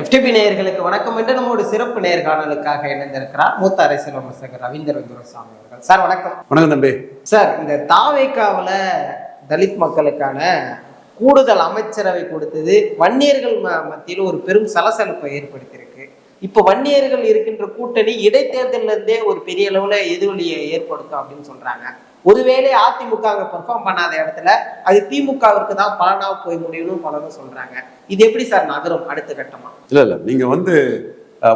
FTP நேயர்களுக்கு வணக்கம் என்று நம்மோட சிறப்பு நேர்காணலுக்காக இணைந்திருக்கிறார் மூத்த அரசியல் விமர்சகர் ரவீந்திர துரைசாமி அவர்கள். சார் வணக்கம். வணக்கம் தம்பி. சார், இந்த தாவேக்காவுல தலித் மக்களுக்கான கூடுதல் அமைச்சரவை கொடுத்தது வன்னியர்கள் மத்தியில் ஒரு பெரும் சலசலப்பை ஏற்படுத்தியிருக்கு. இப்போ வன்னியர்கள் இருக்கின்ற கூட்டணி இடைத்தேர்தலில் இருந்தே ஒரு பெரிய அளவுல எதிரொலியை ஏற்படுத்தும் அப்படின்னு சொல்றாங்க. ஒருவேளை அதிமுக பெர்ஃபார்ம் பண்ணாத இடத்துல அது திமுகவிற்கு தான் பலனா போய் முடியும்னு பலரும் சொல்றாங்க. இது எப்படி சார் நகரும் அடுத்த கட்டமா? இல்ல நீங்க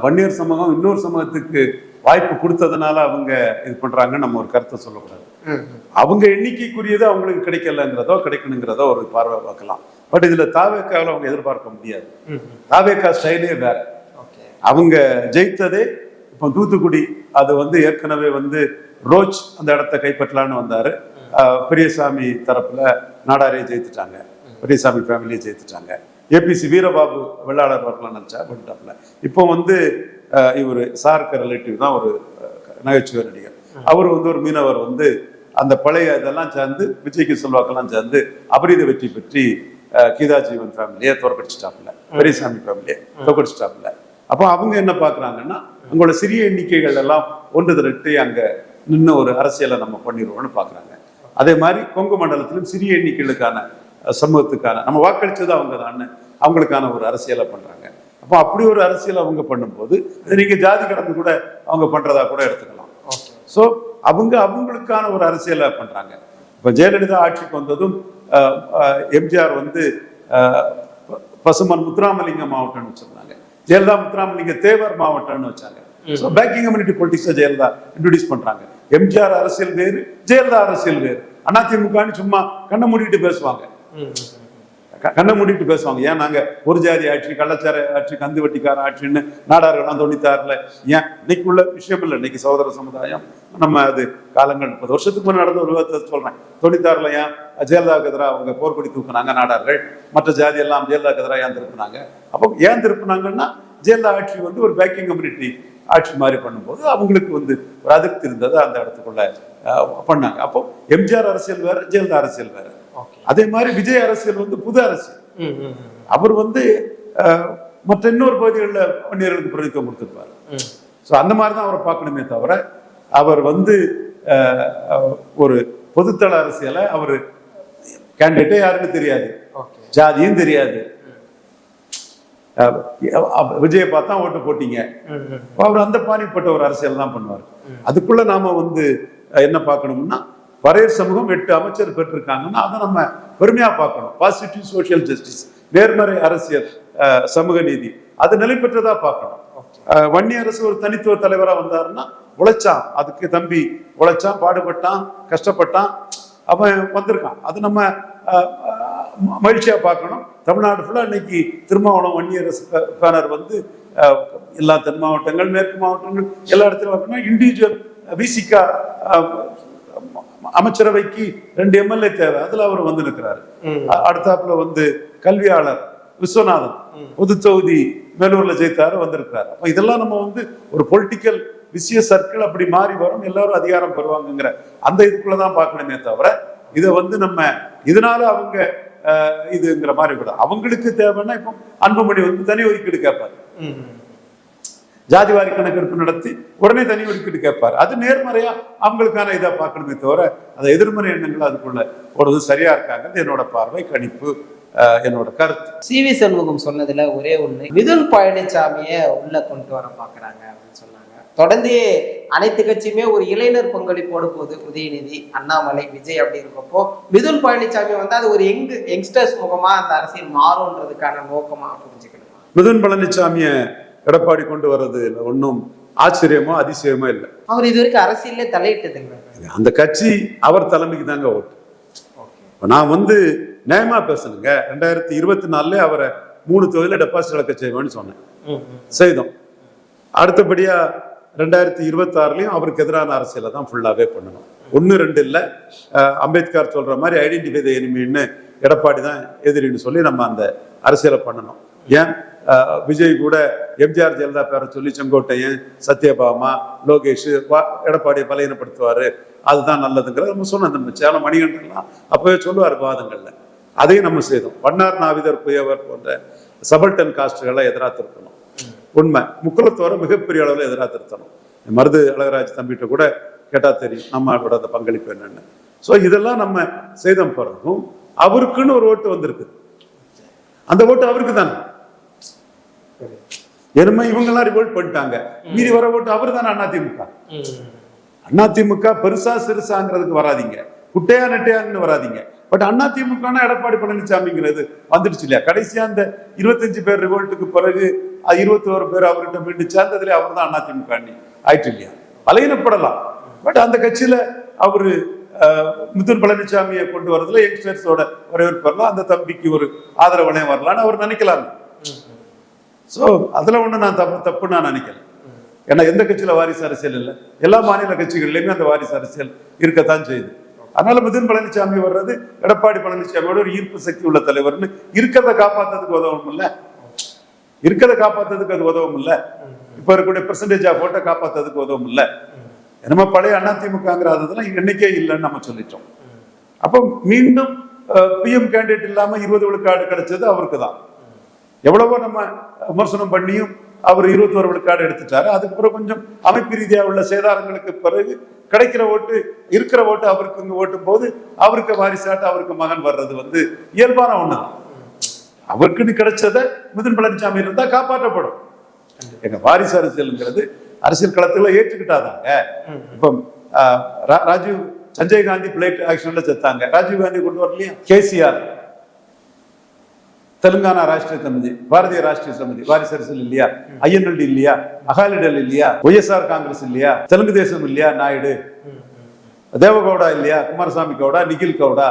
வன்னியர் சமூகம் இன்னொரு சமூகத்துக்கு வாய்ப்பு கொடுத்ததுனால அவங்க இது பண்றாங்கன்னு நம்ம ஒரு கருத்தை சொல்லக்கூடாது. அவங்க எண்ணிக்கைக்குரியது அவங்களுக்கு கிடைக்கலங்கிறதோ கிடைக்கணுங்கிறதோ ஒரு பார்வை பார்க்கலாம். பட் இதுல தாவேக்காவில் அவங்க எதிர்பார்க்க முடியாது. தாவேக்கா ஸ்டைலே வேற. அவங்க ஜெயித்ததே இப்போ தூத்துக்குடி, அது ஏற்கனவே ரோச் அந்த இடத்த கைப்பற்றலான்னு வந்தாரு. பெரியசாமி தரப்புல நாடாரே ஜெயித்துட்டாங்க, பெரியசாமி ஃபேமிலியை ஜெயித்துட்டாங்க. ஏபிசி வீரபாபு வெள்ளாளர் வரலாம் நினைச்சா பண்ணிட்டாப்ல. இப்போ இவர் சார்க்க ரிலேட்டிவ் தான், ஒரு நகைச்சுவை நடிகர். அவர் ஒரு மீனவர், அந்த பழைய இதெல்லாம் சேர்ந்து விஜய்க்கு செல்வாக்கெல்லாம் சேர்ந்து அபரீத வெற்றி பெற்றி கீதா ஜீவன் ஃபேமிலியை தோற்கடிச்சிட்டாப்புல, பெரியசாமி ஃபேமிலியை தோற்கடிச்சிட்டாப்புல. அப்போ அவங்க என்ன பாக்குறாங்கன்னா, அவங்களோட சிறிய எண்ணிக்கைகள் எல்லாம் ஒன்று திரட்டி அங்க நின்று ஒரு அரசியலை நம்ம பண்ணிடுவோம்னு பாக்குறாங்க. அதே மாதிரி கொங்கு மண்டலத்திலும் சிறிய எண்ணிக்கைகளுக்கான சமூகத்துக்கான நம்ம வாக்களிச்சது அவங்க தான், அவங்களுக்கான ஒரு அரசியலை பண்றாங்க. அப்போ அப்படி ஒரு அரசியல் அவங்க பண்ணும்போது அது நீங்க ஜாதி கடந்து கூட அவங்க பண்றதா கூட எடுத்துக்கலாம். ஸோ அவங்களுக்கான ஒரு அரசியலை பண்றாங்க. இப்போ ஜெயலலிதா ஆட்சிக்கு வந்ததும் எம்ஜிஆர் பசுமன் முத்துராமலிங்க மாவட்டம்னு வச்சிருந்தாங்க. ஜெயலலிதா முத்துராமலிங்க தேவர் மாவட்டம்னு வச்சாங்க. பேக்கிங் கம்யூனிட்டி பொலிட்டிக்ஸை ஜெயலலிதா இன்ட்ரோடியூஸ் பண்றாங்க. எம்ஜிஆர் அரசியல் வேறு, ஜெயலலிதா அரசியல் வேறு. அதிமுகன்னு சும்மா கண்ணை மூடிட்டு பேசுவாங்க, கண்ணை மூடிட்டு பேசுவாங்க. ஏன் நாங்க ஒரு ஜாதி ஆட்சி, கள்ளச்சார ஆட்சி, கந்து வட்டிக்கார ஆட்சின்னு நாடார்கள்லாம் 96ல, ஏன் இன்னைக்கு உள்ள விஷயம் இல்லை. இன்னைக்கு சகோதர சமுதாயம் நம்ம அது காலங்கள் 30 வருஷத்துக்கு முன்னாடி நடந்த ஒரு விதத்தை சொல்றேன். 96ல ஏன் ஜெயலலிதாவுக்கு எதிராக அவங்க போர்க்கொடி தூக்குனாங்க நாடார்கள், மற்ற ஜாதி எல்லாம் ஜெயலலிதாவுக்கு எதிராக ஏன் திருப்பினாங்க? அப்போ ஏன் திருப்பினாங்கன்னா, ஜெயலலிதா ஆட்சி ஒரு பேக்கிங் கம்யூனிட்டி ஆட்சி மாதிரி பண்ணும்போது அவங்களுக்கு ஒரு அதிருப்தி இருந்தது, அந்த இடத்துக்குள்ள பண்ணாங்க. அப்போ எம்ஜிஆர் அரசியல் வேற, ஜெயலலிதா அரசியல் வேற. அதே மாதிரி விஜய் அரசியல் புது அரசியல். அவர் மற்ற இன்னொரு பகுதிகளில் வன்னியர்களுக்கு பிரதித்துவம் கொடுத்திருப்பாரு. ஸோ அந்த மாதிரி தான் அவரை பார்க்கணுமே தவிர, அவர் ஒரு பொதுத்தள அரசியலை அவர் கேண்டிடேட்டே யாருன்னு தெரியாது, ஜாதியும் தெரியாது. விஜயை பார்த்தா ஓட்டு போட்டீங்க, அவர் அந்த பாணிப்பட்ட ஒரு அரசியல் தான் பண்ணுவார். அதுக்குள்ள நாம என்ன பார்க்கணும்னா, பறையர் சமூகம் 8 அமைச்சர் பெற்றிருக்காங்கன்னா அதை நம்ம பெருமையா பார்க்கணும். பாசிட்டிவ் சோசியல் ஜஸ்டிஸ், நேர்மறை அரசியல், சமூக நீதி, அது நிலை பெற்றதா பார்க்கணும். வன்னி அரசு ஒரு தனித்துவ தலைவரா வந்தாருன்னா, உழைச்சான், அதுக்கு தம்பி உழைச்சான், பாடுபட்டான், கஷ்டப்பட்டான், அவன் வந்திருக்கான். அது நம்ம மகிழ்ச்சியா பார்க்கணும். தமிழ்நாடு ஃபுல்லா இன்னைக்கு திருமாவளம் வன்னியரசு பேனர் எல்லா தென் மாவட்டங்கள், மேற்கு மாவட்டங்கள், எல்லா இடத்துலையும் பார்க்கணும். இண்டிவிஜுவல் விசிகா அமைச்சரவைக்கு 2 எம்எல்ஏ தேவை, அதுல அவர் இருக்கிறாரு. அடுத்தாப்புல கல்வியாளர் விஸ்வநாதன் பொது தொகுதி மேலூர்ல ஜெயித்தாரு, வந்திருக்கிறாரு. அப்ப இதெல்லாம் நம்ம ஒரு பொலிட்டிக்கல் விஷய சர்க்கிள் அப்படி மாறி வரும், எல்லாரும் அதிகாரம் பெறுவாங்கங்கிற அந்த இதுக்குள்ளதான் பார்க்கணுமே தவிர, இதை நம்ம இதனால அவங்க இதுங்கிற மாதிரி கூட. அவங்களுக்கு தேவைன்னா இப்போ அன்புமணி தனி ஒதுக்கீடு கேட்பாரு, ஜாதிவாரி கணக்கெடுப்பு நடத்தி உடனே தனி ஒதுக்கீடு கேட்பாரு. அது நேர்மறையா அவங்களுக்கான இதை பார்க்கணுமே தவிர, அந்த எதிர்மறை எண்ணங்கள் அதுக்குள்ள போடுறது சரியா இருக்காங்க. என்னோட பார்வை, கணிப்பு, என்னோட கருத்து. CV சண்முகம் சொன்னதுல ஒரே ஒண்ணு, மிதுன் பழனிசாமியை உள்ள கொண்டு வர பாக்குறாங்க அப்படின்னு சொன்னாங்க. தொடர்ந்து அனைத்து கட்சியுமே ஒரு இளைஞர் பங்களிப்போடு போது, உதயநிதி, அண்ணாமலை, விஜய் அப்படி இருக்கப்போ மிதுன் பழனிசாமி அது ஒரு யங்ஸ்டர்ஸ் முகமா அந்த அரசியல் மாறும்ன்றதுக்கான நோக்கமா புரிஞ்சுக்கணுமா? மிதுன் பழனிசாமியை எடப்பாடி கொண்டு வர்றது ஒன்றும் ஆச்சரியமோ அதிசயமோ இல்லை. அவர் இது வரைக்கும் அரசியலே தலையிட்டது இல்லை. அந்த கட்சி அவர் தலைமைக்கு தாங்க ஓட்டு. நான் நியாயமா பேசணுங்க. 2024 அவரை 3 தொகுதியில டெபாசிட் இழக்க செய்வேன்னு சொன்னேன், செய்தோம். அடுத்தபடியா 2026லயும் அவருக்கு எதிரான அரசியலை தான் ஃபுல்லாவே பண்ணணும். 1, 2 இல்லை. அம்பேத்கர் சொல்ற மாதிரி ஐடென்டிஃபை தி எனிமின்னு எடப்பாடி தான் எதிரின்னு சொல்லி நம்ம அந்த அரசியலை பண்ணணும். ஏன் விஜய் கூட எம்ஜிஆர் ஜெயலலிதா பேரை சொல்லி செங்கோட்டையன், சத்யபாமா, லோகேஷ், எடப்பாடியை பலையினப்படுத்துவாரு, அதுதான் நல்லதுங்கிறத நம்ம சொன்னோம். நம்ம சேலம் மணிகண்டன்லாம் அப்பவே சொல்லுவார் வாதங்கள்ல. அதையும் நம்ம செய்தோம். வண்ணார் நாவிதர் புயவர் போன்ற சபல்டன் காஸ்டுகளை எதிராக திருத்தணும். உண்மை. முக்குலத்தோரை மிகப்பெரிய அளவில் எதிராக திருத்தணும். மருது அழகராஜ் தம்பிகிட்ட கூட கேட்டா தெரியும் நம்மளோட அந்த பங்களிப்பு என்னன்னு. ஸோ இதெல்லாம் நம்ம செய்த பிறகும் அவருக்குன்னு ஒரு ஓட்டு வந்திருக்கு. அந்த ஓட்டு அவருக்கு தானே. எருமை இவங்கெல்லாம் ரிவோல்ட் பண்ணிட்டாங்க, மீறி வர ஓட்டு அவரு தானே அதிமுக. அதிமுக பெருசா சிறுசாங்கிறதுக்கு வராதிங்க, குட்டையா நெட்டையான்னு வராதிங்க. பட் அதிமுக எடப்பாடி பழனிசாமிங்கிறது வந்துடுச்சு இல்லையா. கடைசியா அந்த 25 பேர் ரிவோல்ட்டுக்கு பிறகு 21 பேர் அவர்கிட்ட மீண்டு சேர்ந்ததுல அவர் தான் அதிமுக ஆயிட்டு இல்லையா. பலையினப்படலாம், பட் அந்த கட்சியில அவரு மிதுன் பழனிசாமியை கொண்டு வரதுல யங்ஸ்டர்ஸோட வரவேற்பு வரலாம், அந்த தம்பிக்கு ஒரு ஆதரவனே வரலான்னு அவர் நினைக்கலாம். ஸோ அதுல ஒண்ணு நான் தப்புன்னு நான் நினைக்கல. ஏன்னா எந்த கட்சியில வாரிசு அரசியல் இல்லை, எல்லா மாநில கட்சிகள்லயுமே அந்த வாரிசு அரசியல் இருக்கத்தான் செய்யுது. அதனால மிதுன் பழனிசாமி வர்றது எடப்பாடி பழனிசாமியோட ஒரு ஈர்ப்பு சக்தி உள்ள தலைவர்னு இருக்கிறத காப்பாத்துறதுக்கு உதவும் இல்ல, இருக்கிறத காப்பாத்துறதுக்கு அது உதவும் இல்ல, இப்ப இருக்கக்கூடிய பெர்சன்டேஜ் ஆஃப் ஓட்டை காப்பாத்துறதுக்கு உதவும் இல்ல. நம்ம பழைய அதிமுகங்கிறதெல்லாம் எண்ணிக்கை இல்லைன்னு நம்ம சொல்லிட்டோம். அப்போ மீண்டும் பிஎம் கேண்டிடேட் இல்லாம 20 விழுக்காடு கிடைச்சது அவருக்கு தான். எவ்வளவோ நம்ம விமர்சனம் பண்ணியும் அவர் 21 விழுக்காடு எடுத்துட்டாரு. அதுக்கு பிறகு கொஞ்சம் அமைப்பு ரீதியா உள்ள சேதாரங்களுக்கு பிறகு கிடைக்கிற ஓட்டு, இருக்கிற ஓட்டு அவருக்கு இங்க ஓட்டும் போது அவருக்கு வாரிசாட்டு அவருக்கு மகன் வர்றது இயல்பான ஒண்ணுதான். அவருக்குன்னு கிடைச்சதை மிதுன் பழனிசாமி இருந்தா காப்பாற்றப்படும். எங்க வாரிசு அரசியல்ங்கிறது அரசியல் களத்துல ஏற்றுக்கிட்டாதாங்க. இப்ப ராஜீவ் சஞ்சய் காந்தி பிளேட் ஆக்ஷன்ல செத்தாங்க, ராஜீவ் காந்தி கொண்டு வரலையா. கேசிஆர் தெலுங்கானா ராஷ்டிரிய சமிதி, பாரதிய ராஷ்டிரிய சமிதி வாரிசு அரசியல் இல்லையா. ஐஎன்எல்டி இல்லையா, அகாலிடல் இல்லையா, ஒய்எஸ்ஆர் காங்கிரஸ் இல்லையா, தெலுங்கு தேசம் இல்லையா, நாயுடு, தேவகவுடா இல்லையா, குமாரசாமி கவுடா, நிகில் கவுடா.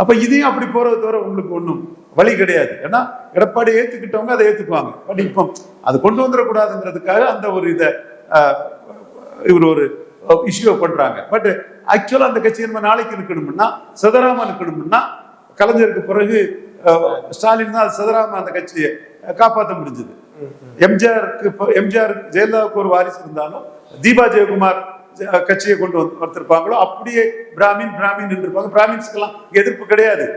அப்ப இதையும் அப்படி போறது தவிர உங்களுக்கு ஒண்ணும் வழி கிடையாது. ஏன்னா எடப்பாடி ஏத்துக்கிட்டவங்க அதை ஏத்துக்குவாங்க. பட் இப்போ அது கொண்டு வந்துடக்கூடாதுங்கிறதுக்காக அந்த ஒரு இதை இவர் ஒரு இஷ்யூ பண்றாங்க. பட் ஆக்சுவலா அந்த கட்சி நம்ம நாளைக்கு இருக்கணும்னா, சிதறாம இருக்கணும்னா, கலைஞருக்கு பிறகு ஸ்டாலின் தான் சிதறாம அந்த கட்சியை காப்பாற்ற முடிஞ்சது. எம்ஜிஆர் ஜெயலலிதாவுக்கு ஒரு வாரிசு இருந்தாலும் தீபா ஜெயக்குமார் கட்சியை கொண்டு வந்திருப்பாங்களோ அப்படியே பிராமின் இருப்பாங்க. பிராமின்ஸ்க்கெல்லாம் எதிர்ப்பு கிடையாது,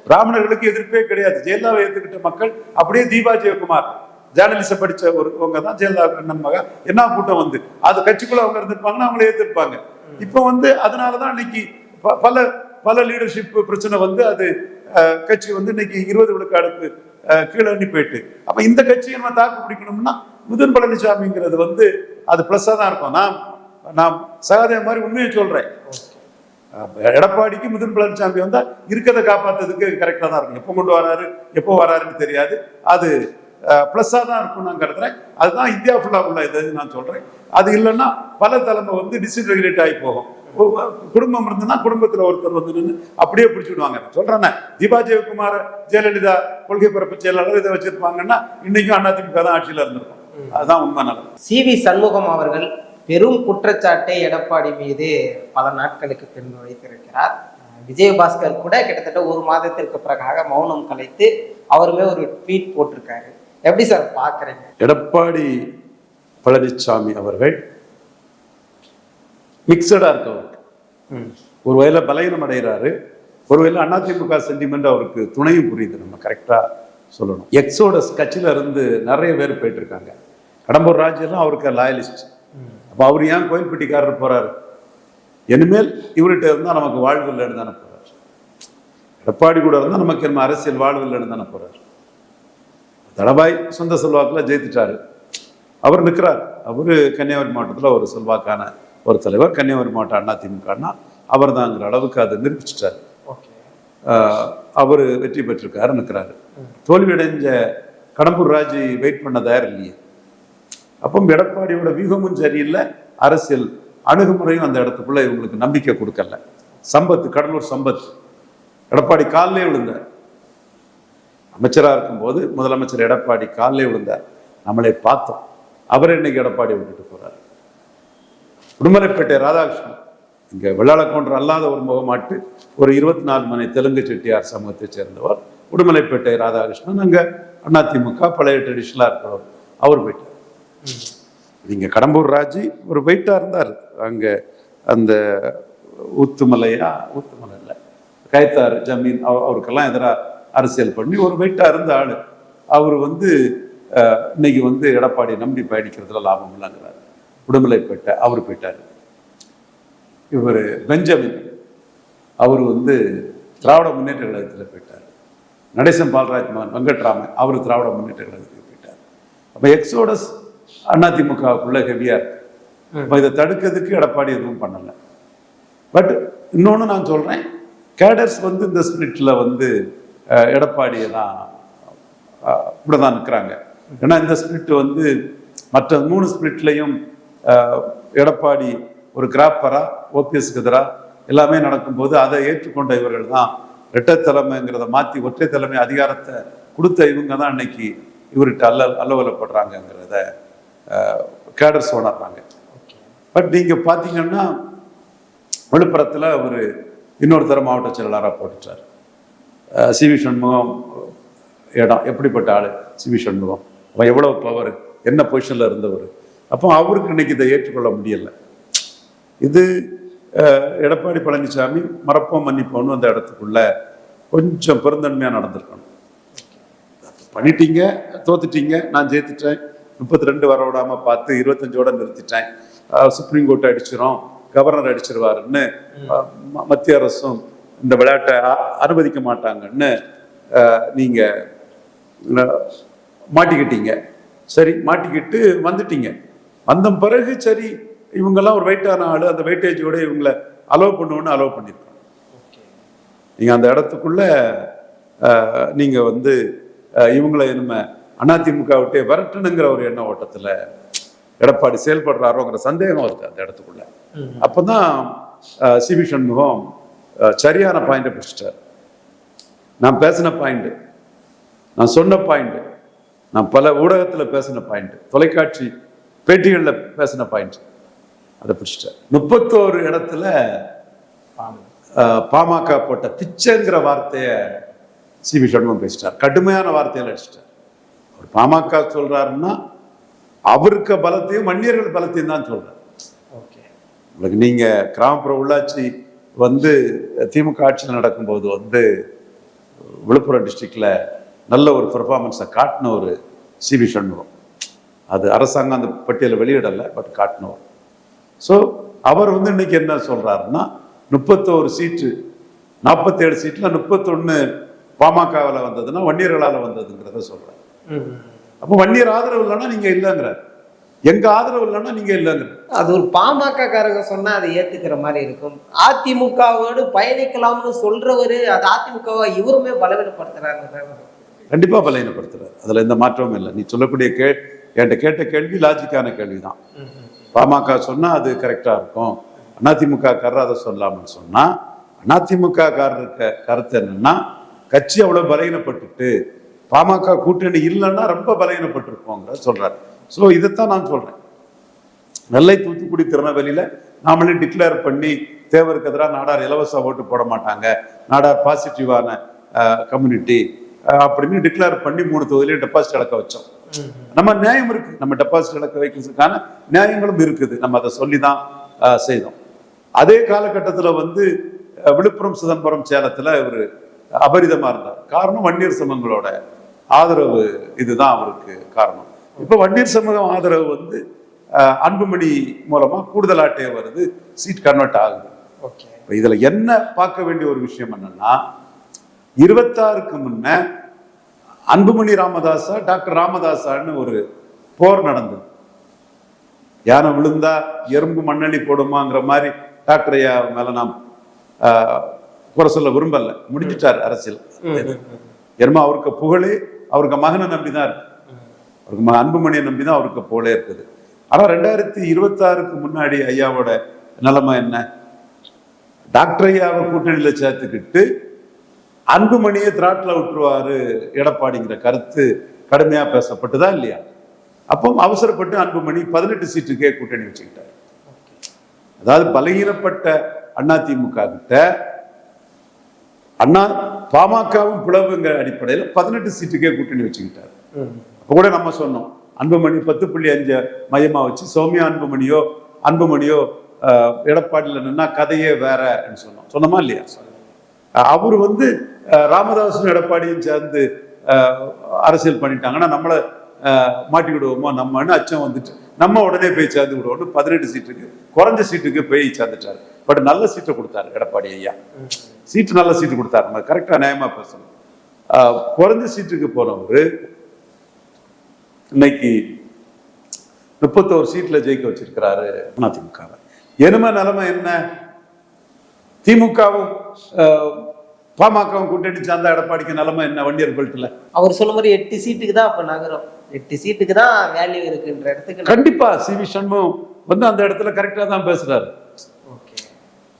பிராமணர்களுக்கு எதிர்ப்பே கிடையாது. ஜெயலலிதாவை ஏற்றுக்கிட்ட மக்கள் அப்படியே தீபா ஜெயக்குமார் ஜேர்னலிஸ்ட் படிச்ச ஒருவங்க தான் ஜெயலலிதா நண்பக என்ன கூட்டம் அது கட்சிக்குள்ள அவங்க இருந்திருப்பாங்கன்னா அவங்களே ஏற்றிருப்பாங்க. இப்போ அதனாலதான் இன்னைக்கு பல லீடர்ஷிப் பிரச்சனை அது கட்சி இன்னைக்கு 20 விழுக்காடுக்கு கீழே அண்ணி போயிட்டு. அப்ப இந்த கட்சியை நம்ம தாக்கு பிடிக்கணும்னா மிதுன் பழனிசாமிங்கிறது அது பிளஸ்ஸா தான் இருக்கும். நான் சகாதேவ மாதிரி உண்மையை சொல்றேன். எடப்பாடிக்கு மிதுன் பழனிசாமி இருக்கிறத காப்பாத்துறதுக்கு கரெக்டா தான் இருக்கும். எப்போ கொண்டு வராரு எப்போ வராருன்னு தெரியாது, அது பிளஸ்ஸா தான் இருக்கும் நான் கருதுறேன். அதுதான் இந்தியா ஃபுல்லா உள்ள இது நான் சொல்றேன். அது இல்லைன்னா பல தலைமை டிஸ்இன்டெகிரேட் ஆகி போகும். குடும்பம் இருந்ததுன்னா குடும்பத்துல ஒருத்தர் நின்று அப்படியே பிடிச்சிடுவாங்க. சொல்றேன், தீபா ஜெயக்குமார் ஜெயலலிதா கொள்கை பரப்பு செயலாளர் இதை வச்சிருப்பாங்கன்னா இன்னைக்கும் அதிமுக தான் ஆட்சியில இருந்திருக்கும். அதுதான் உண்மை நலம். CV சண்முகம் அவர்கள் பெரும் குற்றச்சாட்டை எடப்பாடி மீது பல நாட்களுக்கு பின் வைத்திருக்கிறார். விஜயபாஸ்கர் கூட கிட்டத்தட்ட 1 மாதத்திற்கு பிறகாக மௌனம் கலைத்து அவருமே ஒரு ட்வீட் போட்டிருக்காரு. எப்படி சார் பாக்குறீங்க? எடப்பாடி பழனிசாமி அவர்கள் மிக்சடா இருக்கு. அவருக்கு ஒரு வகையில பலகீனம் அடைகிறாரு, ஒரு வகையில அதிமுக சென்டிமெண்ட் அவருக்கு துணையும் புரியுது. நம்ம கரெக்டா சொல்லணும். எக்ஸோடஸ் கட்சியில இருந்து நிறைய பேர் போயிட்டு இருக்காங்க. கடம்பூர் ராஜு எல்லாம் அவருக்கு லாயலிஸ்ட். அப்ப அவர் ஏன் கோயில்பட்டிக்காரர் போறாரு? இனிமேல் இவர்கிட்ட இருந்தா நமக்கு வாழ்வு இல்லைன்னு தானே போறாரு. எடப்பாடி கூட இருந்தா நமக்கு என்ன அரசியல் வாழ்வு இல்லைன்னு தானே போறாரு. தடபாய் சொந்த செல்வாக்குல ஜெயித்துட்டாரு, அவர் நிற்கிறார். அவரு கன்னியாகுமரி மாவட்டத்தில் ஒரு செல்வாக்கான ஒரு தலைவர். கன்னியாகுமரி மாவட்டம் அதிமுகனா அவர் தாங்கிற அளவுக்கு அதை நிரூபிச்சிட்டாரு. அவரு வெற்றி பெற்றிருக்காரு, நிற்கிறாரு. தோல்வியடைஞ்ச கடம்பூர் ராஜு வெயிட் பண்ண தயார் இல்லையே. அப்போ எடப்பாடியோட வியூகமும் சரியில்லை, அரசியல் அணுகுமுறையும் அந்த இடத்துக்குள்ள இவங்களுக்கு நம்பிக்கை கொடுக்கல. கடலூர் சம்பத் எடப்பாடி காலிலே விழுந்தார். அமைச்சராக இருக்கும்போது முதலமைச்சர் எடப்பாடி காலிலே விழுந்தார். நம்மளை பார்த்தோம். அவர் இன்னைக்கு எடப்பாடி விட்டுட்டு போறாரு. உடுமலைப்பேட்டை ராதாகிருஷ்ணன் இங்க வெள்ளாளக்கவுண்டர் அல்லாத ஒரு முகமாட்டு ஒரு 24 மணி தெலுங்கு செட்டியார் சமூகத்தை சேர்ந்தவர். உடுமலைப்பேட்டை ராதாகிருஷ்ணன் அங்க அதிமுக பழைய ட்ரெடிஷனலா இருக்கிறவர், அவர் போயிட்டார். இங்க கடம்பூர் ராஜு ஒரு வெயிட்டா இருந்தார். அங்க அந்த ஊத்துமலை இல்ல கைத்தாறு ஜமீன் அவருக்கெல்லாம் எதிராக அரசியல் பண்ணி ஒரு வெயிட்டா இருந்த ஆளு. அவர் வந்து இன்னைக்கு வந்து எடப்பாடி நம்பி பயணிக்கிறதுல லாபம் இல்லைங்கிறாரு. உடுமலைப்பேட்டை அவர் போயிட்டாரு. இவர் பெஞ்சமின் அவர் வந்து திராவிட முன்னேற்ற கழகத்தில் போயிட்டார். நடேசன் பால்ராஜ் மகன் வெங்கட்ராமன் அவர் திராவிட முன்னேற்ற கழகத்துக்கு போயிட்டார். அப்போ எக்ஸோடஸ் அதிமுகவுக்குள்ள ஹெவியா இருக்கு. இப்போ இதை தடுக்கிறதுக்கு எடப்பாடி எதுவும் பண்ணலை. பட் இன்னொன்று நான் சொல்றேன், கேடர்ஸ் வந்து இந்த ஸ்பிரிட்ல வந்து எடப்பாடியை தான் இப்படிதான் நிற்கிறாங்க. ஏன்னா இந்த ஸ்பிரிட் வந்து மற்ற 3 ஸ்பிரிட்லையும் எடப்பாடி ஒரு கிராப்பரா ஓபிஎஸ்க்கு எதிராக எல்லாமே நடக்கும்போது அதை ஏற்றுக்கொண்ட இவர்கள் தான் இரட்டை தலைமைங்கிறத மாற்றி ஒற்றை தலைமை அதிகாரத்தை கொடுத்த இவங்க தான் இன்னைக்கு இவர்கிட்ட அல்லவலப்படுறாங்கிறத கேடர்ஸ் உணர்றாங்க. பட் நீங்க பார்த்தீங்கன்னா விழுப்புரத்தில் ஒரு இன்னொருத்தர மாவட்ட செயலாளராக போட்டுட்டார். சிவி சண்முகம் இடம் எப்படிப்பட்ட ஆளு சிவி சண்முகம், அவன் எவ்வளவு பவர், என்ன பொசிஷன்ல இருந்தவர். அப்போ அவருக்கு இன்னைக்கு இதை ஏற்றுக்கொள்ள முடியல. இது எடப்பாடி பழனிசாமி மறப்போம் மன்னிப்போம்னு அந்த இடத்துக்குள்ள கொஞ்சம் பெருந்தன்மையா நடந்திருக்கணும். பண்ணிட்டீங்க, தோத்துட்டீங்க, நான் ஜெயித்துட்டேன், 32 வர விடாம பார்த்து 25ஓட நிறுத்திட்டேன், சுப்ரீம் கோர்ட் அடிச்சிடும், கவர்னர் அடிச்சிருவாருன்னு மத்திய அரசும் இந்த விளையாட்டை அனுமதிக்க மாட்டாங்கன்னு நீங்க மாட்டிக்கிட்டீங்க. சரி, மாட்டிக்கிட்டு வந்துட்டீங்க. வந்த பிறகு சரி இவங்கெல்லாம் ஒரு வெயிட்டான ஆளு, அந்த வெயிட்டேஜோட இவங்களை அலோவ் பண்ணுவோன்னு அலோவ் பண்ணிருக்கோம். நீங்க அந்த இடத்துக்குள்ள நீங்க வந்து இவங்களை நம்ம அதிமுக விட்டே வரட்டணுங்கிற ஒரு எண்ண ஓட்டத்துல எடப்பாடி செயல்படுறாரோங்கிற சந்தேகம் இருக்கு அந்த இடத்துக்குள்ள. அப்பதான் சிவி சண்முகம் சரியான பாயிண்டை பிடிச்சிட்டார். நான் பேசின பாயிண்ட், நான் சொன்ன பாயிண்ட், நான் பல ஊடகத்தில் பேசின பாயிண்ட், தொலைக்காட்சி பேட்டிகளில் பேசின பாயிண்ட், அதை பிடிச்சிட்டார். 31 இடத்துல பாமக போட்ட பிச்சைங்கிற வார்த்தைய சிவி சண்முகம் பேசிட்டார். கடுமையான வார்த்தையில அடிச்சிட்டார். அவர் பாமக சொல்றாருன்னா அவருக்கு பலத்தையும் வன்னியர்கள் பலத்தையும் தான் சொல்றாரு. உங்களுக்கு நீங்க கிராமப்புற உள்ளாட்சி வந்து திமுக ஆட்சியில் நடக்கும்போது வந்து விழுப்புரம் டிஸ்ட்ரிக்ட்ல நல்ல ஒரு பெர்ஃபார்மன்ஸை காட்டின ஒரு சிவி சண்முகம். அது அரசாங்கம் அந்த பட்டியலை வெளியிடலை, பட் காட்டினவர். ஸோ அவர் வந்து இன்னைக்கு என்ன சொல்றாருன்னா 31 சீட்டு 47 சீட்ல 31 பாமகவில் வந்ததுன்னா வன்னியர்களால் வந்ததுங்கிறத சொல்றாரு. அப்போ வன்னியர் ஆதரவு இல்லைன்னா நீங்க இல்லைங்கிறார், எங்க ஆதரவு இல்லைன்னா நீங்க இல்லைங்கிற. அது ஒரு பாமக காரங்க சொன்னா அதை ஏத்துக்கிற மாதிரி இருக்கும். அதிமுகவோடு பயணிக்கலாம்னு சொல்றவரு அது அதிமுகவை இவருமே பலவீனப்படுத்துறாரு. கண்டிப்பா பலவீனப்படுத்துறாரு, அதுல எந்த மாற்றமும் இல்லை. நீ சொல்லக்கூடிய என்கிட்ட கேட்ட கேள்வி லாஜிக்கான கேள்விதான். பாமக சொன்னா அது கரெக்டா இருக்கும், அதிமுக காரர் அதை சொல்லாமன்னு சொன்னா அதிமுக காரருக்கு கருத்து என்னன்னா கட்சி அவ்வளவு பலவீனப்பட்டுட்டு பாமக கூட்டணி இல்லைன்னா ரொம்ப பலவீனப்பட்டிருப்போங்கிற சொல்றாரு. ஸோ இதைத்தான் நான் சொல்றேன். நெல்லை, தூத்துக்குடி, திருநெல்வேலியில நாமளே டிக்ளேர் பண்ணி தேவருக்கு எதிராக நாடார் இலவச ஓட்டு போட மாட்டாங்க, நாடார் பாசிட்டிவான கம்யூனிட்டி அப்படின்னு டிக்ளேர் பண்ணி 3 தொகுதியிலையும் டெபாசிட் இழக்க வச்சோம். நம்ம நியாயம் இருக்கு, நம்ம டெபாசிட் இழக்க வைக்கிறதுக்கான நியாயங்களும் இருக்குது, நம்ம அதை சொல்லிதான் செய்தோம். அதே காலகட்டத்தில் வந்து விழுப்புரம், சிதம்பரம், சேலத்துல இவர் அபரிதமா இருந்தார். காரணம் வன்னியர் சமூகங்களோட ஆதரவு, இதுதான் அவருக்கு காரணம். இப்ப வன்னியர் சமூகம் ஆதரவு வந்து அன்புமணி மூலமா கூடுதலாட்டே வருது, சீட் கன்வெர்ட் ஆகுது. இதுல என்ன பார்க்க வேண்டிய ஒரு விஷயம் என்னன்னா 26க்கு முன்ன அன்புமணி ராமதாசா டாக்டர் ராமதாசான்னு ஒரு போர் நடந்தது. யானை விழுந்தா எறும்பு மண்ணள்ளி போடுமாங்கிற மாதிரி டாக்டர் ஐயா மேல நாம் குறை சொல்ல விரும்பல, முடிஞ்சிட்டார் அரசியல். எருமா அவருக்கு புகழே அவருக்கு மகனை நம்பிதான் இருக்கு, அவருக்கு அன்புமணியை நம்பிதான் அவருக்கு புகழே இருக்குது. ஆனா 2026க்கு முன்னாடி ஐயாவோட நிலைமை என்ன? டாக்டர் ஐயாவை கூட்டணியில சேர்த்துக்கிட்டு அன்புமணியை திராட்டில் விட்டுருவாரு எடப்பாடிங்கிற கருத்து கடுமையா பேசப்பட்டுதான் இல்லையா? அப்போ அவசரப்பட்டு அன்புமணி 18 சீட்டுக்கே கூட்டணி வச்சுக்கிட்டார். அதாவது பலகீனப்பட்ட அதிமுக கிட்ட பாமகவும் பிளவுங்கிற அடிப்படையில் 18 சீட்டுக்கே கூட்டணி வச்சுக்கிட்டார். அப்ப கூட நம்ம சொன்னோம் அன்புமணி 10.5 மையமா வச்சு சௌமியா அன்புமணியோ எடப்பாடியில் நின்னா கதையே வேற சொன்னோமா இல்லையா? அவர் வந்து ராமதாசும் எடப்பாடியும் சேர்ந்து அரசியல் பண்ணிட்டாங்கன்னா நம்மளை மாட்டி விடுவோமோ நம்மன்னு அச்சம் வந்துட்டு நம்ம உடனே போய் சேர்ந்து விடுவோம்னு 18 சீட்டுக்கு குறைஞ்ச சீட்டுக்கு போய் சேர்ந்துட்டாரு. பட் நல்ல சீட்டை கொடுத்தாரு எடப்பாடி ஐயா. சீட்டு நல்ல சீட்டு கொடுத்தாரு. நம்ம கரெக்டா நியாயமா பேசணும். குறைஞ்ச சீட்டுக்கு போனவரு இன்னைக்கு 31 சீட்ல ஜெயிக்க வச்சிருக்கிறாரு அதிமுக. எருமை நிலைமை என்ன? திமுகவும் பாமகவும் கூட்டணி சார்ந்த எடப்பாடிக்கு நிலைமை என்ன? வண்டியர் பெல்ட்ல அவர் சொல்ல மாதிரி 8 சீட்டுக்கு தான் அப்ப நகரம், 8 சீட்டுக்கு தான் வேல்யூ இருக்குன்ற இடத்துக்கு கண்டிப்பா சிவி சண்முகம் வந்து அந்த இடத்துல கரெக்டா தான் பேசுறாரு.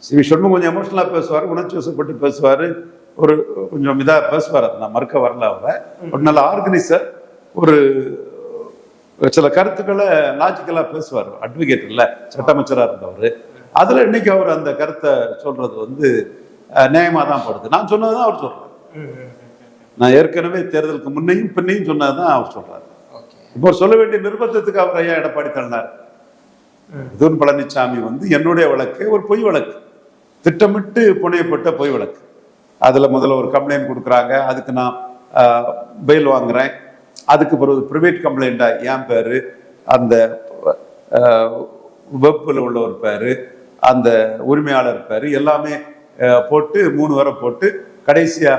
சிவி சண்முகம் கொஞ்சம் எமோஷனலா பேசுவாரு, உணர்ச்சி வசப்பட்டு பேசுவாரு, ஒரு கொஞ்சம் இதா பேசுவார். அதை நான் மறுக்க வரல. அவர் ஒரு நல்ல ஆர்கனைசர், ஒரு சில கருத்துக்களை லாஜிக்கலா பேசுவார். அட்வொகேட் இல்ல, சட்ட அமைச்சரா இருந்தவர். அதுல இன்னைக்கு அவர் அந்த கருத்தை சொல்றது வந்து நியாயமா தான் படுது. நான் சொன்னதுதான் அவர் சொல்றாரு. நான் ஏற்கனவே தேர்தலுக்கு முன்னையும் பின்னையும் சொன்னதுதான் அவர் சொல்றாரு. இப்போ சொல்ல வேண்டிய நிர்பந்தத்துக்கு அவர் ஐயா எடப்பாடி தள்ளினார். மிதுன் பழனிசாமி வந்து என்னுடைய வழக்கு ஒரு பொய் வழக்கு, திட்டமிட்டு புனையப்பட்ட பொய் வழக்கு. அதுல முதல்ல ஒரு கம்ப்ளைண்ட் கொடுக்குறாங்க, அதுக்கு நான் பெயில் வாங்குறேன். அதுக்கு பிறகு பிரைவேட் கம்ப்ளைண்டா என் பேரு, அந்த வெப்பில் உள்ள ஒரு பேரு, அந்த உரிமையாளர் பேரு எல்லாமே போட்டு 3 வரை போட்டு கடைசியா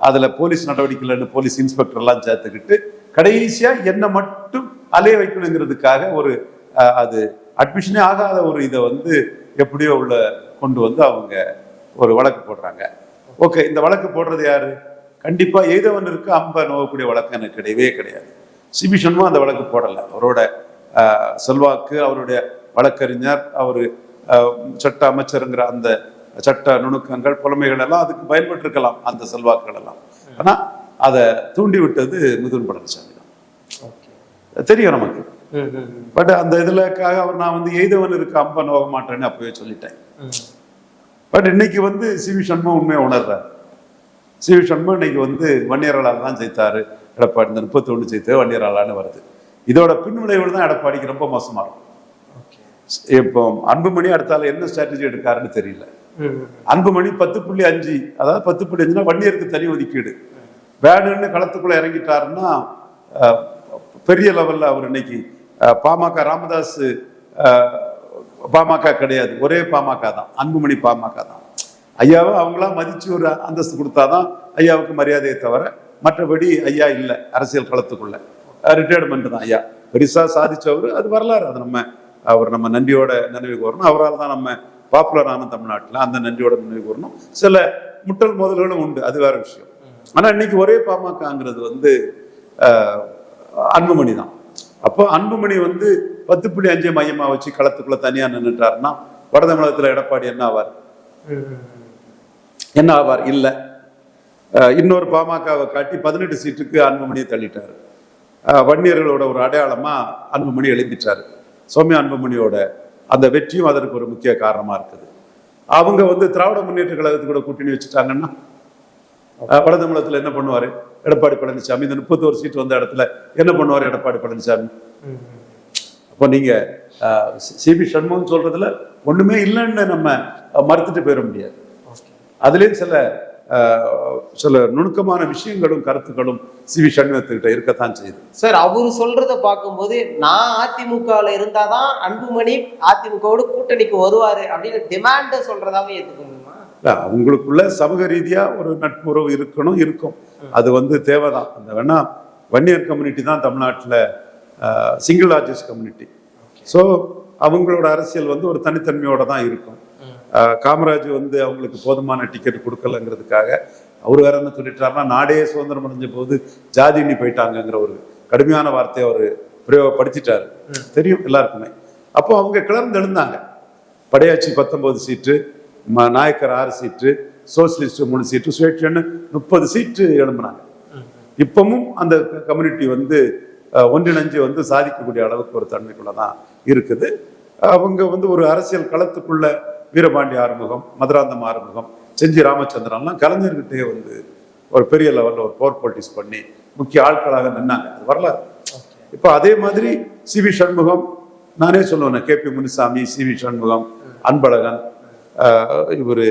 அதுல போலீஸ் நடவடிக்கைன்னு போலீஸ் இன்ஸ்பெக்டர் எல்லாம் சேர்த்துக்கிட்டு கடைசியா என்ன மட்டும் அலைய வைக்கணுங்கிறதுக்காக ஒரு அது அட்மிஷனே ஆகாத ஒரு இதை வந்து எப்படியோ உள்ள கொண்டு வந்து அவங்க ஒரு வழக்கு போடுறாங்க. ஓகே, இந்த வழக்கு போடுறது யாரு? கண்டிப்பா எய்தவனுக்கு அம்ப நோக்கக்கூடிய வழக்கு எனக்கு கிடையவே கிடையாது. சிபி சண்முகம் அந்த வழக்கு போடல. அவரோட செல்வாக்கு, அவருடைய வழக்கறிஞர், அவரு சட்ட அமைச்சருங்கிற அந்த சட்ட நுணுக்கங்கள் புலமைகள் எல்லாம் அதுக்கு பயன்பட்டு இருக்கலாம், அந்த செல்வாக்குகள் எல்லாம். ஆனா அதை தூண்டி விட்டது மிதுன் பழனிசாமி தான், தெரியும் நமக்கு. பட் அந்த இதுலக்காக அவர் நான் வந்து எய்தவன் இருக்கு அம்ப நோக மாட்டேன்னு அப்பவே சொல்லிட்டேன். பட் இன்னைக்கு வந்து சிவி சண்முகம் உண்மையை உணர்றாரு. சிவி சண்முகம் இன்னைக்கு வந்து வன்னியராளால் தான் ஜெயித்தாரு எடப்பாடி. இந்த 31 ஜெயித்தது வன்னியராளான்னு வருது. இதோட பின்விளைவுகள் தான் எடப்பாடிக்கு ரொம்ப மோசமா இருக்கும். இப்போ அன்புமணி அடுத்தால என்ன ஸ்ட்ராட்டஜி எடுக்காருன்னு தெரியல. அன்புமணி 10.5, அதாவது 10.5 வன்னியருக்கு தனி ஒதுக்கீடு வேணும்னு களத்துக்குள்ள இறங்கிட்டாருன்னா பெரிய லெவல்ல அவர் இன்னைக்கு பாமக ராமதாஸ் பாமக கிடையாது, ஒரே பாமக தான், அன்புமணி பாமக தான். ஐயாவை அவங்களா மதிச்சு ஒரு அந்தஸ்து கொடுத்தாதான் ஐயாவுக்கு மரியாதையை தவிர மற்றபடி ஐயா இல்லை அரசியல் களத்துக்குள்ள. ரிட்டையர்மெண்ட் தான் ஐயா. பெருசா சாதிச்சவர், அது வரலாறு. அது நம்ம நன்றியோட நினைவு கூறணும். அவரால் தான் நம்ம பாப்புலர் ஆன தமிழ்நாட்டில், அந்த நன்றியோட நினைவு கூறணும். சில முட்டல் மோதல்களும் உண்டு, அது வேற விஷயம். ஆனா இன்னைக்கு ஒரே பாமகங்கிறது வந்து அன்புமணி தான். அப்போ அன்புமணி வந்து 10.5 மையமா வச்சு களத்துக்குள்ள தனியா நின்றுட்டாருன்னா வட தமிழகத்துல எடப்பாடி என்ன ஆவார்? இல்ல, இன்னொரு பாமகவை காட்டி 18 சீட்டுக்கு அன்புமணியை தள்ளிட்டாரு. வன்னியர்களோட ஒரு அடையாளமா அன்புமணி எழுதிட்டாரு. சௌமியா அன்புமணியோட அந்த வெற்றியும் அதற்கு ஒரு முக்கிய காரணமா இருக்குது. அவங்க வந்து திராவிட முன்னேற்ற கழகத்துக்கு கூட கூட்டணி வச்சுட்டாங்கன்னா வட தமிழகத்துல என்ன பண்ணுவாரு எடப்பாடி பழனிசாமி? இந்த 31 சீட் வந்த இடத்துல என்ன பண்ணுவாரு எடப்பாடி பழனிசாமி? அப்போ நீங்க சிபி சண்முகம் சொல்றதுல ஒண்ணுமே இல்லைன்னு நம்ம மறுத்துட்டு போயிட முடியாது. அதுலயும் சில நுணுக்கமான விஷயங்களும் கருத்துக்களும் சிவி சண்முகத்துக்கிட்ட இருக்கத்தான் செய்யுது. சார், அவரு சொல்றத பார்க்கும்போது நான் அதிமுகவில் இருந்தாதான் அன்புமணி அதிமுகவோட கூட்டணிக்கு வருவாரு அப்படின்னு டிமாண்ட சொல்றதாவே ஏத்துக்கணுமா? அவங்களுக்குள்ள சமூக ரீதியா ஒரு நட்புறவு இருக்கும். அது வந்து தேவைதான். அந்த வேணா வன்னியர் கம்யூனிட்டி தான் தமிழ்நாட்டில் சிங்கிள் லார்ஜஸ்ட் கம்யூனிட்டி. ஸோ அவங்களோட அரசியல் வந்து ஒரு தனித்தன்மையோட தான் இருக்கும். காமராஜ் வந்து அவங்களுக்கு போதுமான டிக்கெட் கொடுக்கலங்கிறதுக்காக அவர் வேற என்ன சொல்லிட்டாருன்னா, நாடே சுதந்திரம் அடைஞ்ச போது ஜாதினி போயிட்டாங்கிற ஒரு கடுமையான வார்த்தையை அவர் பிரயோகப்படுத்திட்டாரு, தெரியும் எல்லாருக்குமே. அப்போ அவங்க கிளர்ந்து எழுந்தாங்க. படையாச்சி 19 சீட்டு, நாயக்கர் 6 சீட்டு, சோசியலிஸ்ட் 3 சீட்டு, சுயேட்சைன்னு 30 சீட்டு எழும்பினாங்க. இப்பவும் அந்த கம்யூனிட்டி வந்து ஒன்றிணைஞ்சு வந்து சாதிக்கக்கூடிய அளவுக்கு ஒரு தன்மைக்குள்ளதான் இருக்குது. அவங்க வந்து ஒரு அரசியல் களத்துக்குள்ள வீரபாண்டி ஆறுமுகம், மதுராந்தம் ஆறுமுகம், செஞ்சி ராமச்சந்திரன்லாம் கலைஞர்கிட்டே வந்து ஒரு பெரிய லெவலில் ஒரு பவர் பாலிட்டிக்ஸ் பண்ணி முக்கிய ஆட்களாக நின்னாங்க. அது வரலாறு. இப்போ அதே மாதிரி சிவி சண்முகம், நானே சொல்லுவேன், KP முனுசாமி, சிவி சண்முகம், அன்பழகன், இவர்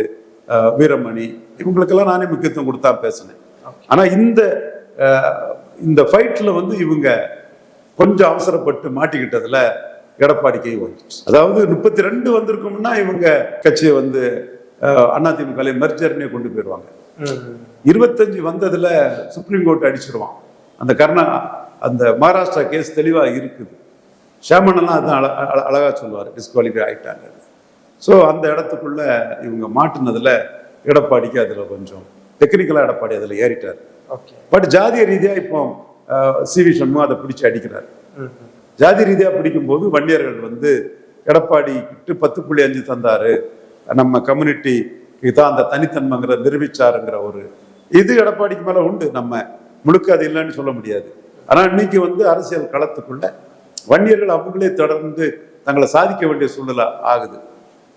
வீரமணி, இவங்களுக்கெல்லாம் நானே முக்கியத்துவம் கொடுத்தா பேசினேன். ஆனா இந்த இந்த ஃபைட்ல வந்து இவங்க கொஞ்சம் அவசரப்பட்டு மாட்டிக்கிட்டதுல எடப்பாடி கை வந்துச்சு. அதாவது 32 வந்திருக்கும்னா இவங்க கட்சியை வந்து அதிமுக மெர்ஜர்னே கொண்டு போயிடுவாங்க. 25 வந்ததுல சுப்ரீம் கோர்ட் அடிச்சிருவான். அந்த மகாராஷ்டிரா கேஸ் தெளிவா இருக்குது. ஷாமனெல்லாம் அதான் அழகா சொல்லுவார், டிஸ்குவாலிஃபை ஆயிட்டாங்க. ஸோ அந்த இடத்துக்குள்ள இவங்க மாட்டினதுல எடப்பாடிக்கு அதுல கொஞ்சம் டெக்னிக்கலா எடப்பாடி அதுல ஏறிட்டார். பட் ஜாதிய ரீதியா இப்போ சிவி சண்முகம் அதை பிடிச்சு அடிக்கிறார். ஜாதி ரீதியா பிடிக்கும் போது வன்னியர்கள் வந்து எடப்பாடி கிட்ட 10.5 தந்தாரு, நம்ம கம்யூனிட்டிக்கு தான் அந்த தனித்தன்மைங்கிற நிரூபிச்சாருங்கிற ஒரு இது எடப்பாடிக்கு மேல உண்டு. நம்ம முழுக்க அது இல்லைன்னு சொல்ல முடியாது. ஆனா இன்னைக்கு வந்து அரசியல் களத்துக்குள்ள வன்னியர்கள் அவங்களே தொடர்ந்து தங்களை சாதிக்க வேண்டிய சூழ்நிலை ஆகுது.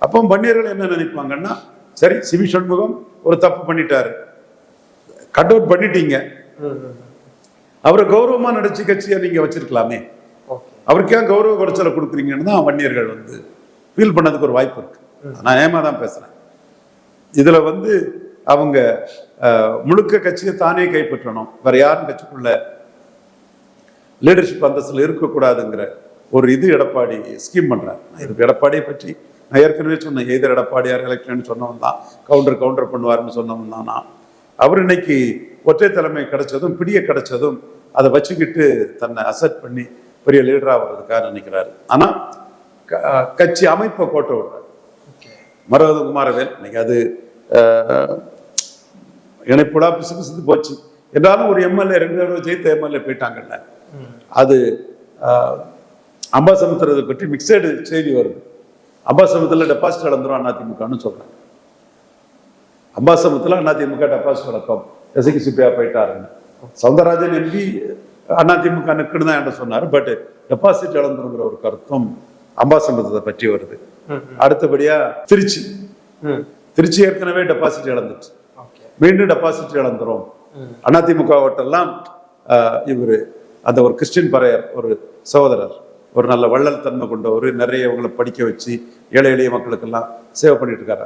அப்போ வன்னியர்கள் என்ன நினைப்பாங்கன்னா, சரி சிவி சண்முகம் ஒரு தப்பு பண்ணிட்டாரு, கட் அவுட் பண்ணிட்டீங்க, அவரை கௌரவமா நடிச்சு கட்சியை நீங்க வச்சிருக்கலாமே, அவருக்கே கௌரவ குறைச்சலை கொடுக்குறீங்கன்னு தான் வன்னியர்கள் வந்து ஃபீல் பண்ணதுக்கு ஒரு வாய்ப்பு இருக்கு. நான் ஏமா தான் பேசுறேன். இதுல வந்து அவங்க முழுக்க கட்சியை தானே கைப்பற்றணும், வேற யாரும் கட்சிக்குள்ள லீடர்ஷிப் அந்தஸ்தில் இருக்கக்கூடாதுங்கிற ஒரு இது எடப்பாடி ஸ்கீம் பண்றாரு. இதுக்கு எடப்பாடியை பற்றி நான் ஏற்கனவே சொன்னேன், எதிர் எடப்பாடியார் எலெக்ஷன் சொன்னவன் தான், கவுண்டர் பண்ணுவாருன்னு சொன்னவன் தான் நான். அவர் இன்னைக்கு ஒற்றை தலைமை கிடைச்சதும் பிடிய கிடைச்சதும் அதை வச்சுக்கிட்டு தன்னை அசெட் பண்ணி பெரிய லீடரா வர்றதுக்காக நினைக்கிறாரு. ஆனா கட்சி அமைப்பை கோட்டை விடுறாரு. மரகத குமாரவேல் இன்னைக்கு அது இணைப்புடா பிசுபிசுத்து போச்சு என்றாலும் ஒரு எம்எல்ஏ 2 தடவை ஜெயித்த எம்எல்ஏ போயிட்டாங்கல்ல. அது அம்பாசமுத்திரத்தை பற்றி மிக்சடு செய்தி வருது. அம்பாசமுத்திரத்தில் டெபாசிட் இழந்துரும் அதிமுகன்னு சொல்றாங்க. அம்பாசமுத்திரத்தில் அதிமுக டெபாசிட் இழக்கம், எசகி சுப்பியா போயிட்டாருன்னு. சவுந்தரராஜன் எம்பி அதிமுக நிற்குன்னு தான் என்கிட்ட சொன்னாரு. பட் டெபாசிட் இழந்துருங்கிற ஒரு கருத்தும் அம்பாசமுத்திரத்தை பற்றி வருது. அடுத்தபடியா திருச்சி ஏற்கனவே டெபாசிட் இழந்துச்சு, மீண்டும் டெபாசிட் இழந்துரும். அதிமுக ஓட்டெல்லாம் இவரு அந்த ஒரு கிறிஸ்டின் பறையர் ஒரு சகோதரர், ஒரு நல்ல வள்ளல் தன்மை கொண்டவர், நிறைய இவங்களை படிக்க வச்சு ஏழை எளிய மக்களுக்கெல்லாம் சேவை பண்ணிட்டு இருக்காரு.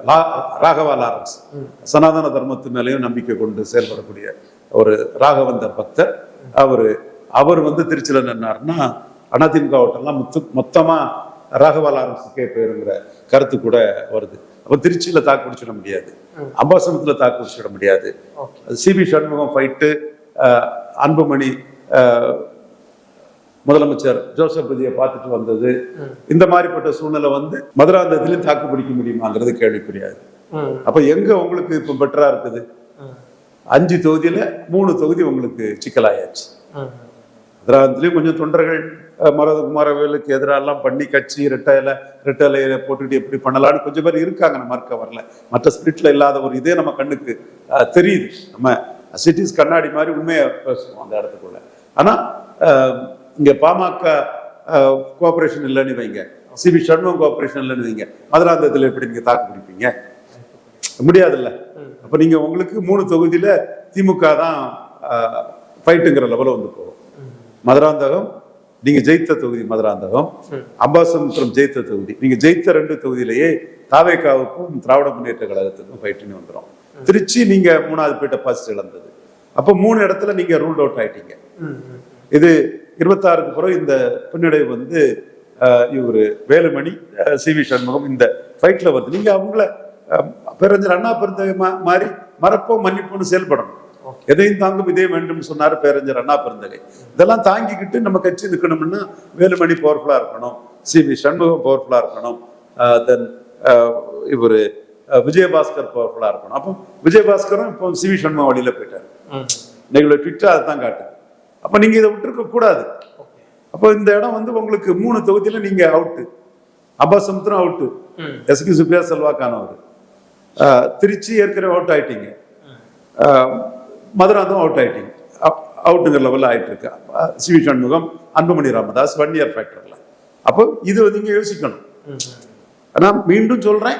ராகவா லாரன்ஸ் சனாதன தர்மத்து மேலேயும் நம்பிக்கை கொண்டு செயல்படக்கூடிய ஒரு ராகவந்தர் பக்தர். அவர் வந்து திருச்சியில நின்னாருன்னா அதிமுக ஓட்டெல்லாம் மொத்தமா ராகவா லாரன்ஸுக்கே போயிருங்கிற கருத்து கூட வருது. அப்போ திருச்சியில தாக்கு பிடிச்சிட முடியாது, அம்பாசமத்துல தாக்கு பிடிச்சிட முடியாது. சிவி சண்முகம் ஃபைட்டு, அன்புமணி முதலமைச்சர் ஜோசப் விதியை பார்த்துட்டு வந்தது, இந்த மாதிரிப்பட்ட சூழ்நிலை வந்து மதுராந்தகத்திலையும் தாக்கு பிடிக்க முடியுமாங்கிறது கேள்விக்குரியாது. அப்ப எங்க உங்களுக்கு இப்ப பெட்டரா இருக்குது? 5 தொகுதியில 3 தொகுதி உங்களுக்கு சிக்கலாயாச்சு. மதுராந்தகத்திலையும் கொஞ்சம் தொண்டர்கள் மரகத குமாரவேலுக்கு எதிரெல்லாம் பண்ணி கட்சி ரெட்டையில போட்டுட்டு எப்படி பண்ணலான்னு கொஞ்சம் பேர் இருக்காங்க, நம்ம மறுக்க வரல. மற்ற ஸ்பிரிட்ல இல்லாத ஒரு இதே நம்ம கண்ணுக்கு தெரியுது. நம்ம சிட்டிஸ் கண்ணாடி மாதிரி உண்மையை பேசுவோம் அந்த இடத்துக்குள்ள. ஆனா இங்க பாமக கோஆபரேஷன் இல்லைன்னு வைங்க, சிவி சண்முகம் கோஆபரேஷன் இல்லைன்னு வைங்க, மதுராந்தகத்தில் எப்படி நீங்க தாக்கு பிடிப்பீங்க? முடியாதுல்ல. அப்ப நீங்க உங்களுக்கு 3 தொகுதியில திமுக தான் ஃபைட்டுங்கிற லெவலில் வந்து போகும். மதுராந்தகம் நீங்க ஜெயித்த தொகுதி, மதுராந்தகம் அம்பாசமுத்திரம் ஜெயித்த தொகுதி, நீங்க ஜெயித்த 2 தொகுதியிலேயே தாவேகாவுக்கும் திராவிட முன்னேற்ற கழகத்துக்கும் ஃபைட்டுன்னு வந்துடும். திருச்சி நீங்க 3வது போய் டெபாசிட் இழந்தது. அப்ப 3 இடத்துல நீங்க ரூல்ட் அவுட் ஆயிட்டீங்க. இது 26க்கு பிறகு இந்த பின்னடைவு வந்து இவரு வேலுமணி சிவி சண்முகம் இந்த ஃபைட்ல வருது. நீங்க அவங்கள பேரறிஞர் அண்ணா பெருந்தகை மாதிரி மறப்போம் மன்னிப்போம்னு செயல்படணும். எதையும் தாங்கும் இதே வேண்டும் சொன்னாரு பேரறிஞர் அண்ணா பெருந்தகை. இதெல்லாம் தாங்கிக்கிட்டு நம்ம கட்சி நிற்கணும்னா வேலுமணி பவர்ஃபுல்லா இருக்கணும், சிவி சண்முகம் பவர்ஃபுல்லா இருக்கணும், தென் இவரு விஜயபாஸ்கர் பவர்ஃபுல்லா இருக்கணும். அப்போ விஜயபாஸ்கரும் இப்போ சிவி சண்முகம் வழியில போயிட்டாரு. இன்னைக்கு ட்விட்டர் அதுதான் காட்டுது. அப்ப நீங்க இதை விட்டுருக்க கூடாது. அப்போ இந்த இடம் வந்து உங்களுக்கு 3 தொகுதியில நீங்க அவுட்டு. அம்பாசமுத்திரம் அவுட்டு, எஸ்கி சுப்பியா செல்வாக்கானவர். திருச்சி ஏற்கனவே அவுட் ஆயிட்டீங்க, மதுராந்தகம் அவுட் ஆயிட்டீங்க, அவுட்டுங்கிற லெவலில் ஆயிட்டு இருக்கு. சிவி சண்முகம், அன்புமணி ராமதாஸ் 1 இயர் ஃபேக்டர்ல. அப்போ இது நீங்க யோசிக்கணும். ஆனா மீண்டும் சொல்றேன்,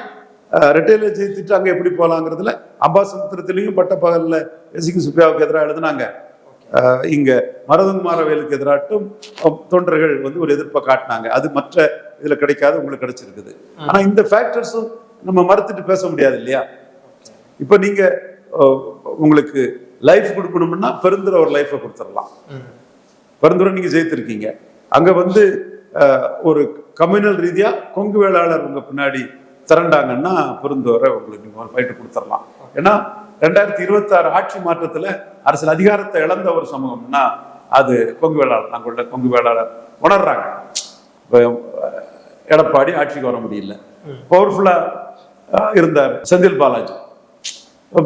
ரெட்டையில ஜெயித்துட்டு அங்க எப்படி போலாங்கிறதுல அம்பாசமுத்திரத்திலையும் பட்டப்பகல்ல எஸ்கி சுப்பியாவுக்கு எதிராக எழுதுனாங்க. இங்க மரகத குமாரவேலுக்கு எதிராட்டும் தொண்டர்கள் வந்து ஒரு எதிர்ப்பை காட்டினாங்க. அது மற்ற இதுல கிடைக்காது, உங்களுக்கு கிடைச்சிருக்குது. ஆனா இந்த ஃபேக்டர்ஸும் நம்ம மறுத்துட்டு பேச முடியாது இல்லையா? இப்ப நீங்க உங்களுக்கு லைஃப் கொடுக்கணும்னா பெருந்துறை ஒரு லைஃபை கொடுத்துடலாம். பெருந்துறை நீங்க ஜெயித்திருக்கீங்க. அங்க வந்து ஒரு கம்யூனல் ரீதியா கொங்கு வேளாளர் உங்க பின்னாடி திரண்டாங்கன்னா பெருந்துறை உங்களுக்கு நீங்க ஒரு ஃபைட்டு கொடுத்துடலாம். ஏன்னா 2026 ஆட்சி மாற்றத்துல அரசியல் அதிகாரத்தை இழந்த ஒரு சமூகம்னா அது கொங்கு வேளாளர். நாங்களுடைய கொங்கு வேளாளர் உணர்றாங்க. எடப்பாடி ஆட்சிக்கு வர முடியல. பவர்ஃபுல்லா இருந்தார் செந்தில் பாலாஜி,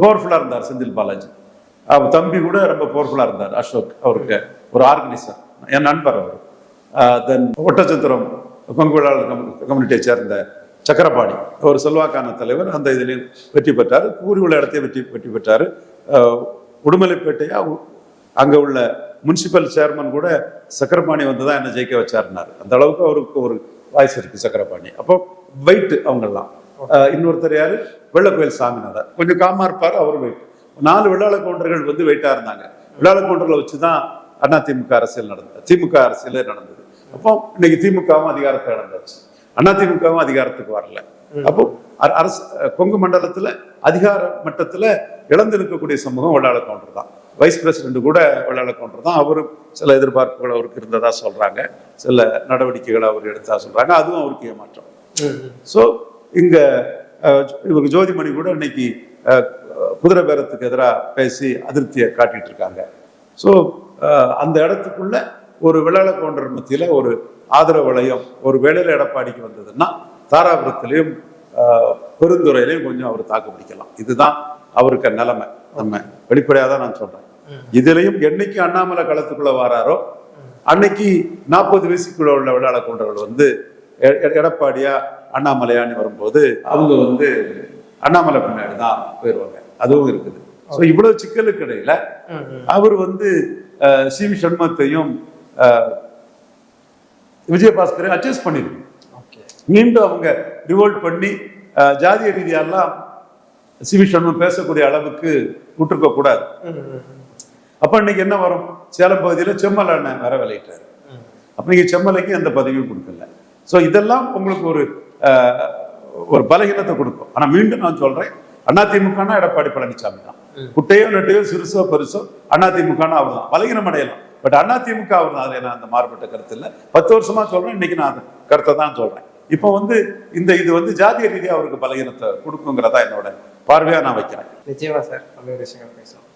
பவர்ஃபுல்லா இருந்தார் செந்தில் பாலாஜி. அவர் தம்பி கூட ரொம்ப பவர்ஃபுல்லா இருந்தார் அசோக். அவருக்கு ஒரு ஆர்கனைசர், என் நண்பர் அவர். தென் ஒட்டச்சத்திரம் கொங்கு வேளாளர் கம்யூனிட்டியை சேர்ந்த சக்கரபாணி ஒரு செல்வாக்கான தலைவர். அந்த இதுலையும் வெற்றி பெற்றார். கூறி உள்ள இடத்தையும் வெற்றி பெற்றார். உடுமலைப்பேட்டையா அங்க உள்ள முனிசிபல் சேர்மன் கூட சக்கரபாணி வந்துதான் என்ன ஜெயிக்க வச்சாருனாரு. அந்த அளவுக்கு அவருக்கு ஒரு வாய்ஸ் இருக்கு சக்கரபாணி. அப்போ வெயிட் அவங்கெல்லாம். இன்னொருத்தர் யாரு, வெள்ளக்கோயில் சாமிநாதர், கொஞ்சம் காமா இருப்பாரு, அவர் வெயிட். 4 வெள்ளாள கவுண்டர்கள் வந்து வெயிட்டா இருந்தாங்க. வெள்ளாள கவுண்டர்களை வச்சுதான் அதிமுக அரசியல் நடந்தது, திமுக அரசியலே நடந்தது. அப்போ இன்னைக்கு திமுகவும் அதிகாரத்தை இழந்தாச்சு, அதிமுகவும் அதிகாரத்துக்கு வரல. அப்போ அரசு கொங்கு மண்டலத்துல அதிகார மட்டத்துல இழந்து இருக்கக்கூடிய சமூகம் வெள்ளாள கவுண்டர் தான். வைஸ் பிரசிடென்ட் கூட வெள்ளாள கவுண்டர் தான். அவரும் சில எதிர்பார்ப்புகள் அவருக்கு இருந்ததா சொல்றாங்க, சில நடவடிக்கைகளை அவர் எடுத்தா சொல்றாங்க. அதுவும் அவருக்கு ஏமாற்றம். ஸோ இங்க இவருக்கு ஜோதிமணி கூட இன்னைக்கு குதிரை பேரத்துக்கு எதிராக பேசி அதிருப்தியை காட்டிட்டு இருக்காங்க. ஸோ அந்த இடத்துக்குள்ள ஒரு வெள்ளாள கவுண்டர் மத்தியில ஒரு ஆதரவு வளையம் ஒரு வேளையில எடப்பாடிக்கு வந்ததுன்னா தாராபுரத்திலையும் பெருந்துறையிலையும் கொஞ்சம் அவர் தாக்கு பிடிக்கலாம். இதுதான் அவருக்கு நிலைமை. நம்ம வெளிப்படையாக தான் நான் சொல்றேன். இதுலயும் என்னைக்கு அண்ணாமலை களத்துக்குள்ள வராரோ அன்னைக்கு 40 வயசுக்குள்ள உள்ள வெள்ளாள கவுண்டர்கள் வந்து எடப்பாடியா அண்ணாமலையான்னு வரும்போது அவங்க வந்து அண்ணாமலை பின்னாடி தான் போயிடுவாங்க. அதுவும் இருக்குது. ஸோ இவ்வளவு சிக்கலுக்கு இடையில அவர் வந்து சி.வி. சண்முகத்தையும் விஜயபாஸ்கரையும் அட்ஜஸ்ட் பண்ணிருக்கு. மீண்டும் அவங்க ரிவோல்ட் பண்ணி ஜாதிய ரீதியெல்லாம் சி.வி. சண்முகம் பேசக்கூடிய அளவுக்கு விட்டுருக்க கூடாது. அப்ப இன்னைக்கு என்ன வரும், சேலம் பகுதியில செம்மலை வர விளையிட்டாரு. அப்ப நீங்க செம்மலைக்கு எந்த பதவியும் கொடுக்கல. ஸோ இதெல்லாம் உங்களுக்கு ஒரு பலகீனத்தை கொடுக்கும். ஆனா மீண்டும் நான் சொல்றேன், அதிமுகனா எடப்பாடி பழனிசாமி தான். குட்டையோ நெட்டையோ சிறுசோ பெருசோ அதிமுகனா அவர் தான். பலகீனம் அடையலாம், பட் அதிமுக அவர் தான். அது அந்த மாறுபட்ட கருத்து இல்லை. 10 வருஷமா சொல்றேன், இன்னைக்கு நான் அந்த கருத்தை தான் சொல்றேன். இப்போ வந்து இது வந்து ஜாதிய ரீதியா அவருக்கு பலகீனத்தை கொடுக்குங்கிறதா என்னோட பார்வையா நான் வைக்கிறேன். நிச்சயமா சார், நல்ல விஷயங்கள் பேசலாம்.